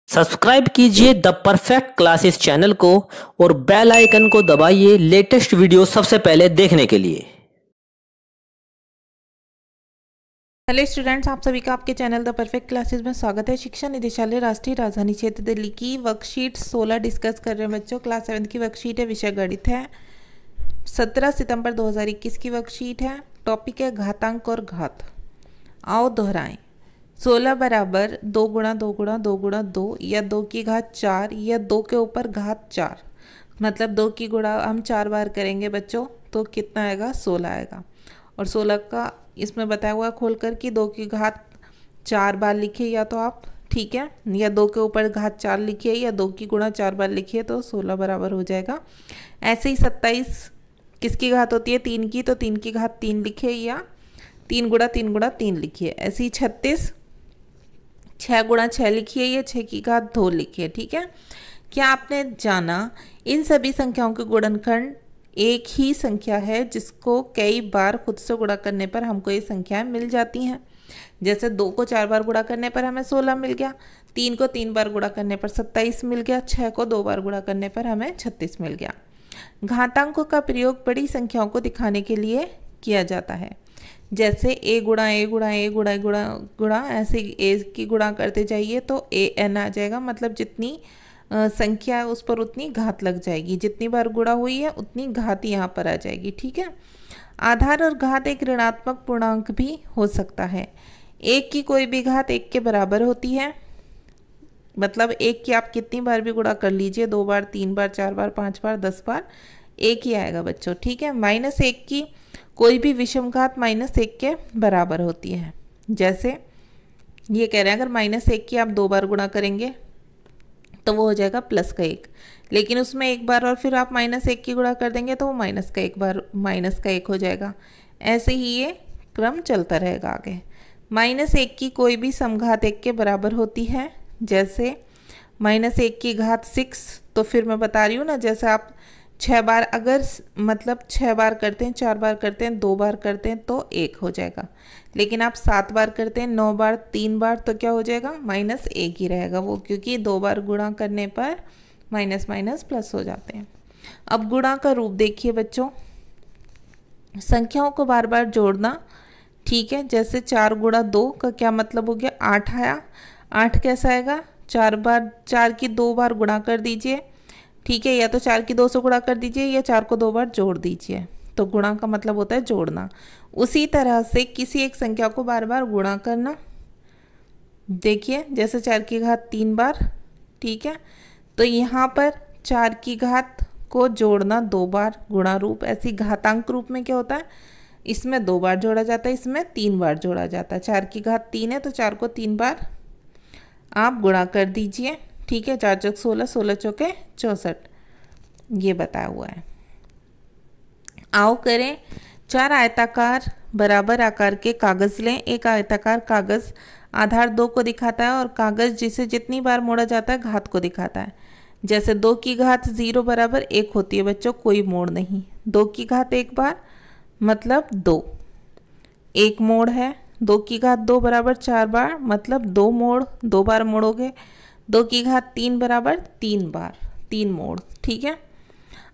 Subscribe कीजिए the perfect classes channel को और बेल आइकन को दबाइए लेटेस्ट वीडियो सबसे पहले देखने के लिए। हेलो स्टूडेंट्स, आप सभी का आपके चैनल द परफेक्ट क्लासेस में स्वागत है। शिक्षा निदेशालय राष्ट्रीय राजधानी क्षेत्र दिल्ली की वर्कशीट 16 डिस्कस कर रहे हैं बच्चों। क्लास 7 की वर्कशीट है, विषय गणित है। 17 सितंबर 2021 की वर्कशीट है। टॉपिक है घातांक और घात। आओ दोहराएं। 16 बराबर 2 गुणा 2 गुणा 2 गुणा 2 या 2 की घात 4 या 2 के ऊपर घात 4, मतलब 2 की गुणा हम 4 बार करेंगे बच्चों तो कितना आएगा, 16 आएगा। और 16 का इसमें बताया हुआ खोलकर कि 2 की घात 4 बार लिखिए या तो आप, ठीक है, या 2 के ऊपर घात 4 लिखिए या 2 की गुणा 4 बार लिखिए तो 16 बराबर हो जाएगा। ऐसे ही 27 किसकी घात होती है, 3 की, तो 3 की घात 3 लिखिए या 3 गुणा 3 गुणा 3 लिखिए। ऐसे ही 36 6 गुणा 6 लिखिए या 6 की घात 2 लिखिए, ठीक है। क्या आपने जाना इन सभी संख्याओं के गुणनखंड एक ही संख्या है जिसको कई बार खुद से गुणा करने पर हमको ये संख्याएं मिल जाती हैं। जैसे 2 को 4 बार गुणा करने पर हमें 16 मिल गया, 3 को 3 बार गुणा करने पर 27 मिल गया, 6 को 2 बार गुणा करने पर हमें 36 मिल गया। घातांकों का प्रयोग बड़ी संख्याओं को दिखाने के लिए किया जाता है। जैसे a गुणा a गुणा a गुणा गुणा गुणा ऐसे a की गुणा करते जाइए तो an आ जाएगा, मतलब जितनी संख्या है उस पर उतनी घात लग जाएगी, जितनी बार गुणा हुई है उतनी घात यहाँ पर आ जाएगी, ठीक है। आधार और घात एक ऋणात्मक पूर्णांक भी हो सकता है। 1 की कोई भी घात 1 के बराबर होती है, मतलब 1 की आप कितनी बार भी गुणा कर लीजिए, 2 बार 3 बार 4 बार 5 बार 10 बार 1 ही आएगा बच्चों, ठीक है। -1 की कोई भी विषम घात -1 के बराबर होती है। जैसे ये कह रहे हैं अगर -1 की आप 2 बार गुणा करेंगे तो वो हो जाएगा +1, लेकिन उसमें एक बार और फिर आप -1 की गुणा कर देंगे तो वो -1 हो जाएगा। ऐसे ही ये क्रम चलता रहेगा आगे। -1 की कोई भी समघात 1 के बराबर होती है। जैसे -1 की घात 6, तो फिर मैं बता रही हूँ ना, जैसे आप 6 बार अगर मतलब 6 बार करते हैं, 4 बार करते हैं, 2 बार करते हैं तो 1 हो जाएगा, लेकिन आप 7 बार करते हैं, 9 बार, 3 बार तो क्या हो जाएगा, -1 ही रहेगा वो, क्योंकि 2 बार गुणा करने पर माइनस माइनस प्लस हो जाते हैं। अब गुणा का रूप देखिए बच्चों, संख्याओं को बार बार जोड़ना, ठीक है। जैसे 4 गुणा 2 का क्या मतलब हो गया, 8 आया। 8 कैसा आएगा, 4 की 2 बार गुणा कर दीजिए, ठीक है, या तो 4 की 2 से गुणा कर दीजिए या 4 को 2 बार जोड़ दीजिए, तो गुणा का मतलब होता है जोड़ना। उसी तरह से किसी एक संख्या को बार बार गुणा करना, देखिए जैसे 4 की घात 3 बार, ठीक है, तो यहाँ पर 4 की घात को जोड़ना 2 बार गुणा रूप। ऐसी घातांक रूप में क्या होता है, इसमें 2 बार जोड़ा जाता है, इसमें 3 बार जोड़ा जाता है। 4 की घात 3 है तो 4 को 3 बार आप गुणा कर दीजिए, ठीक है। 4 चौक 16, 16 चौके 64, ये बताया हुआ है। आओ करें। 4 आयताकार बराबर आकार के कागज लें। एक आयताकार कागज आधार 2 को दिखाता है और कागज जिसे जितनी बार मोड़ा जाता है घात को दिखाता है। जैसे 2 की घात 0 बराबर 1 होती है बच्चों, कोई मोड़ नहीं। 2 की घात 1 बार मतलब 2, 1 मोड़ है। 2 की घात 2 बराबर 4 बार मतलब 2 मोड़, 2 बार मोड़ोगे। 2 की घात 3 बराबर 3 बार, 3 मोड़, ठीक है।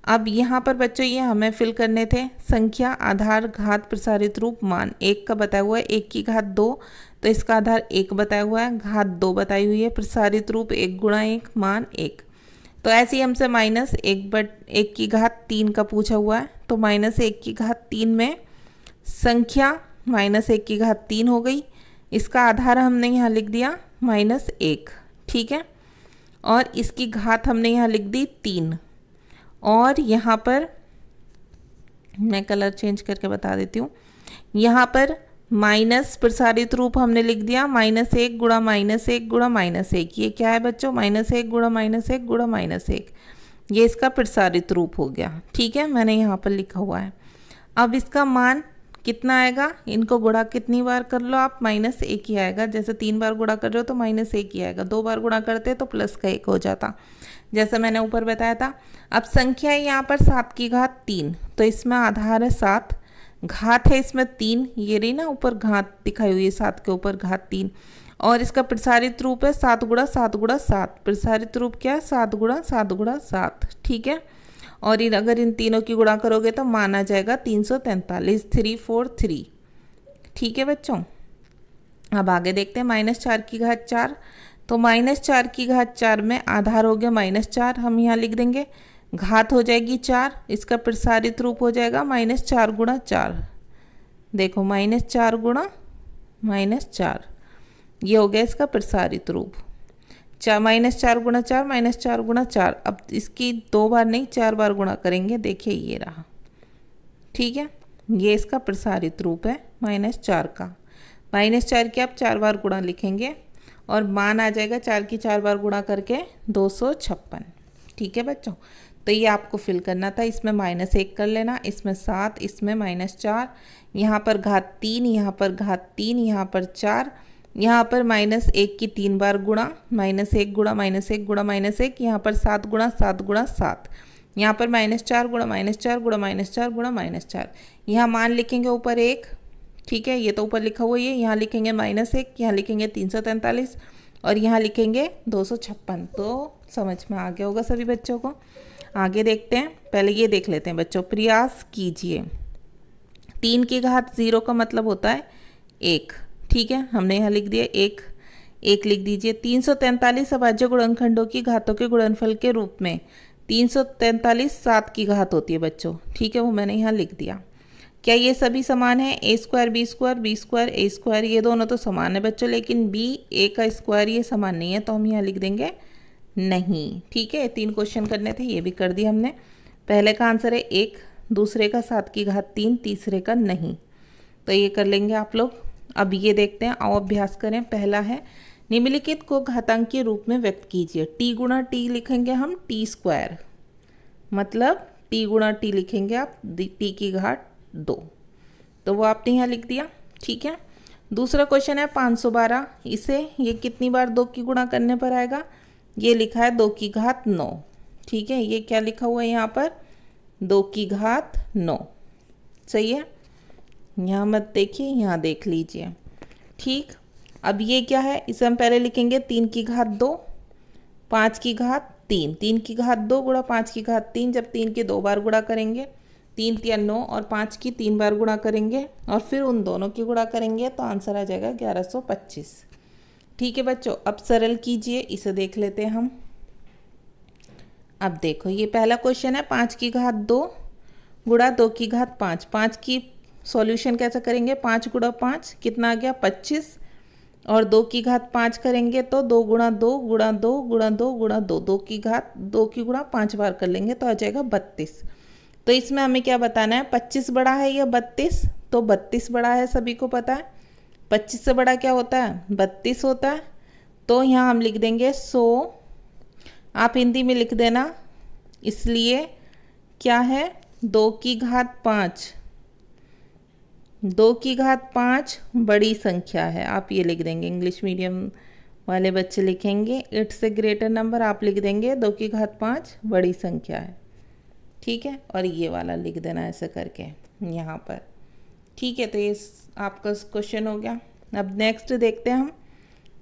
अब यहाँ पर बच्चों ये हमें फिल करने थे, संख्या, आधार, घात, प्रसारित रूप, मान। 1 का बताया हुआ है, 1 की घात 2 तो इसका आधार 1 बताया हुआ है, घात 2 बताई हुई है, प्रसारित रूप 1 गुणा 1, मान 1। तो ऐसे ही हमसे -1 की घात 3 का पूछा हुआ है, तो -1 की घात 3 में संख्या -1 की घात 3 हो गई, इसका आधार हमने यहाँ लिख दिया -1, ठीक है, और इसकी घात हमने यहाँ लिख दी 3, और यहाँ पर मैं कलर चेंज करके बता देती हूँ, यहाँ पर माइनस प्रसारित रूप हमने लिख दिया -1 गुणा -1 गुणा -1। ये क्या है बच्चों, -1 गुणा -1 गुणा -1, ये इसका प्रसारित रूप हो गया, ठीक है, मैंने यहाँ पर लिखा हुआ है। अब इसका मान कितना आएगा, इनको गुणा कितनी बार कर लो आप, -1 ही आएगा। जैसे 3 बार गुणा कर रहे हो तो -1 ही आएगा, 2 बार गुणा करते तो +1 हो जाता, जैसा मैंने ऊपर बताया था। अब संख्या है यहाँ पर 7 की घात 3, तो इसमें आधार है 7, घात है इसमें 3, ये रही ना ऊपर घात दिखाई हुई है 7 के ऊपर घात 3, और इसका प्रसारित रूप है 7 गुणा 7 गुणा 7। प्रसारित रूप क्या है? 7 गुणा 7 गुणा 7। ठीक है, और अगर इन तीनों की गुणा करोगे तो मान आ जाएगा 343, 343। ठीक है बच्चों, अब आगे देखते हैं -4 की घात 4। तो -4 की घात 4 में आधार हो गया -4, हम यहाँ लिख देंगे, घात हो जाएगी 4, इसका प्रसारित रूप हो जाएगा -4 गुणा 4। देखो -4 गुणा -4, ये हो गया इसका प्रसारित रूप। -4 गुणा 4 -4 गुणा 4। अब इसकी 2 बार नहीं 4 बार गुणा करेंगे, देखिए ये रहा। ठीक है, ये इसका प्रसारित रूप है -4 का। -4 की आप 4 बार गुणा लिखेंगे और मान आ जाएगा 4 की 4 बार गुणा करके 256। ठीक है बच्चों, तो ये आपको फिल करना था। इसमें -1 कर लेना, इसमें 7, इसमें -4, यहाँ पर घात 3, यहाँ पर घात 3, यहाँ पर 4, यहाँ पर -1 की 3 बार गुणा, -1 गुणा -1 गुणा -1, यहाँ पर 7 गुणा 7 गुणा 7, यहाँ पर -4 गुणा -4 गुणा -4 गुणा -4। यहाँ मान लिखेंगे ऊपर 1। ठीक है, ये तो ऊपर लिखा हुआ है, यहाँ लिखेंगे -1, यहाँ लिखेंगे 343 और यहाँ लिखेंगे 256। तो समझ में आ गया होगा सभी बच्चों को। आगे देखते हैं, पहले ये देख लेते हैं बच्चों। प्रयास कीजिए। 3 की घात 0 का मतलब होता है 1। ठीक है, हमने यहाँ लिख दिया 1, 1 लिख दीजिए। 343 अभाज्य गुणनखंडों की घातों के गुणनफल के रूप में 343 7 की घात होती है बच्चों। ठीक है, वो मैंने यहाँ लिख दिया। क्या ये सभी समान है? a square b square b square a square, ये दोनों तो समान है बच्चों, लेकिन b a का स्क्वायर ये समान नहीं है, तो हम यहाँ लिख देंगे नहीं। ठीक है, 3 क्वेश्चन करने थे, ये भी कर दिया हमने। पहले का आंसर है 1, दूसरे का 7 की घात 3, तीसरे का नहीं। तो ये कर लेंगे आप लोग। अब ये देखते हैं, आओ अभ्यास करें। पहला है, निम्नलिखित को घातांक के रूप में व्यक्त कीजिए। t गुणा t लिखेंगे हम t स्क्वायर, मतलब t गुणा t लिखेंगे आप t की घात 2, तो वो आपने यहाँ लिख दिया। ठीक है, दूसरा क्वेश्चन है 512, इसे ये कितनी बार 2 की गुणा करने पर आएगा? ये लिखा है 2 की घात 9। ठीक है, ये क्या लिखा हुआ है यहाँ पर? 2 की घात 9। सही है, यहाँ मत देखिए, यहाँ देख लीजिए। ठीक, अब ये क्या है? इसे हम पहले लिखेंगे 3 की घात 2, 5 की घात 3। 3 की घात 2 गुणा 5 की घात 3, जब 3 की 2 बार गुणा करेंगे, 3 3 9 और 5 की 3 बार गुणा करेंगे और फिर उन दोनों की गुणा करेंगे, तो आंसर आ जाएगा 1125। ठीक है बच्चों, अब सरल कीजिए, इसे देख लेते हैं हम। अब देखो, ये पहला क्वेश्चन है 5 की घात 2 गुणा 2 की घात 5। 5 की सॉल्यूशन कैसे करेंगे? 5 गुणा 5 कितना आ गया? 25, और 2 की घात 5 करेंगे तो 2 गुणा 2 गुणा 2 गुणा 2 गुणा 2, 2 की घात 2 की गुणा 5 बार कर लेंगे तो आ जाएगा 32। तो इसमें हमें क्या बताना है? 25 बड़ा है या 32? तो 32 बड़ा है, सभी को पता है। 25 से बड़ा क्या होता है? 32 होता है। तो यहाँ हम लिख देंगे 100, आप हिंदी में लिख देना, इसलिए क्या है? 2 की घात 5, 2 की घात 5 बड़ी संख्या है, आप ये लिख देंगे। इंग्लिश मीडियम वाले बच्चे लिखेंगे 8 से ग्रेटर नंबर, आप लिख देंगे 2 की घात 5 बड़ी संख्या है। ठीक है, और ये वाला लिख देना ऐसे करके यहाँ पर। ठीक है, तो ये आपका क्वेश्चन हो गया। अब नेक्स्ट देखते हैं हम।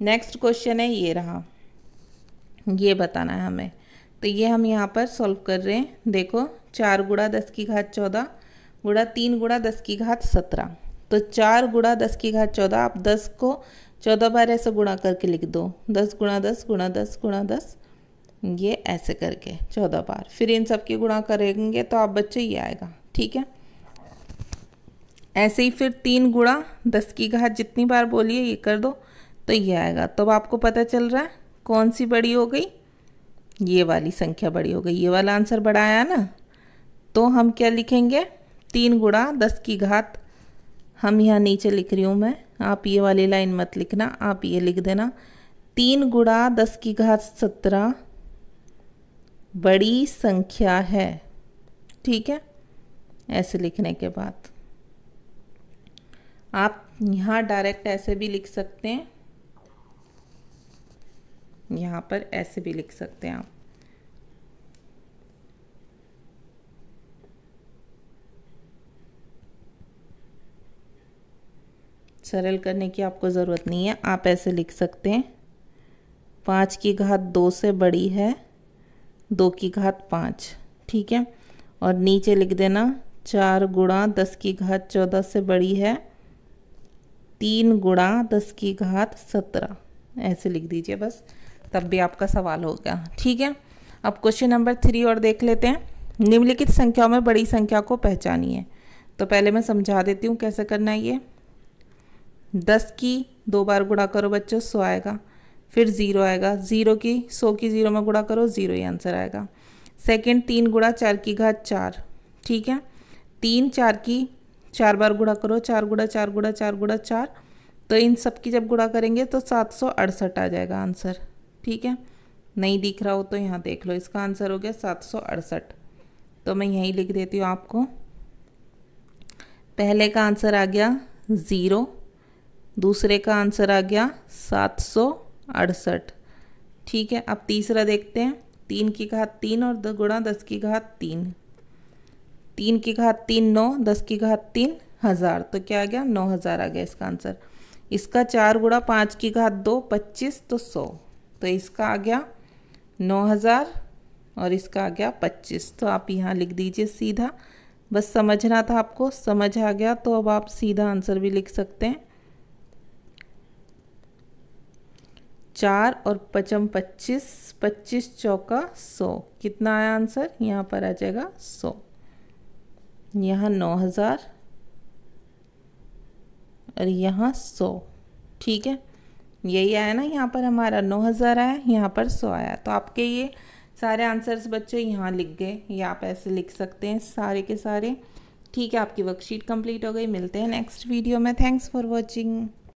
नेक्स्ट क्वेश्चन है, ये रहा, ये बताना है हमें। तो ये हम यहाँ पर सॉल्व कर रहे हैं। देखो, 4 गुणा 10 की घात 14 गुणा 3 गुणा 10 की घात 17। तो 4 गुणा 10 की घात 14, आप 10 को 14 बार ऐसे गुणा करके लिख दो, 10 गुणा 10 गुणा 10 गुणा 10, ये ऐसे करके 14 बार। फिर इन सब की गुणा करेंगे तो आप बच्चे ये आएगा। ठीक है, ऐसे ही फिर 3 गुणा 10 की घात जितनी बार बोलिए ये कर दो तो ये आएगा। तो अब आपको पता चल रहा है कौन सी बड़ी हो गई? ये वाली संख्या बड़ी हो गई, ये वाला आंसर बड़ा आया ना। तो हम क्या लिखेंगे? 3 गुणा 10 की घात, हम यहाँ नीचे लिख रही हूँ मैं, आप ये वाली लाइन मत लिखना, आप ये लिख देना, 3 गुणा 10 की घात 17 बड़ी संख्या है। ठीक है, ऐसे लिखने के बाद आप यहाँ डायरेक्ट ऐसे भी लिख सकते हैं, यहाँ पर ऐसे भी लिख सकते हैं आप। सरल करने की आपको ज़रूरत नहीं है, आप ऐसे लिख सकते हैं 5 की घात 2 से बड़ी है 2 की घात 5, ठीक है। और नीचे लिख देना 4 गुणा 10 की घात 14 से बड़ी है 3 गुणा 10 की घात 17, ऐसे लिख दीजिए बस, तब भी आपका सवाल हो गया, ठीक है। अब क्वेश्चन नंबर 3 और देख लेते हैं। निम्नलिखित संख्याओं में बड़ी संख्या को पहचानिए। तो पहले मैं समझा देती हूँ कैसे करना है ये। 10 की 2 बार गुणा करो बच्चों, 100 आएगा, फिर 0 आएगा, 0 की 100 की 0 में गुणा करो, 0 ही आंसर आएगा। सेकंड 3 गुणा 4 की घात 4, ठीक है। 3 4 की 4 बार गुणा करो, 4 गुणा 4 गुणा 4 गुणा 4, तो इन सब की जब गुणा करेंगे तो 768 आ जाएगा आंसर, ठीक है। नहीं दिख रहा हो तो यहाँ देख लो, इसका आंसर हो गया 768। तो मैं यहीं लिख देती हूँ आपको। पहले का आंसर आ गया 0, दूसरे का आंसर आ गया 768, ठीक है। अब तीसरा देखते हैं। 3 की घात 3 और 2 गुणा 10 की घात 3, 3 की घात 3 9, 10 की घात 3 1000, तो क्या आ गया 9000 आ गया इसका आंसर। इसका 4 गुणा 5 की घात 2 25, तो 100, तो इसका आ गया 9000 और इसका आ गया 25। तो आप यहाँ लिख दीजिए सीधा, बस समझना था आपको, समझ आ गया तो अब आप सीधा आंसर भी लिख सकते हैं। 4 और 5 25, 25 चौका 100, कितना आया आंसर, यहाँ पर आ जाएगा 100, यहाँ 9000 और यहाँ 100, ठीक है। यही आया ना, यहाँ पर हमारा 9000 आया, यहाँ पर 100 आया। तो आपके ये सारे आंसर्स बच्चे यहाँ लिख गए, या आप ऐसे लिख सकते हैं सारे के सारे, ठीक है। आपकी वर्कशीट कंप्लीट हो गई। मिलते हैं नेक्स्ट वीडियो में। Thanks for watching.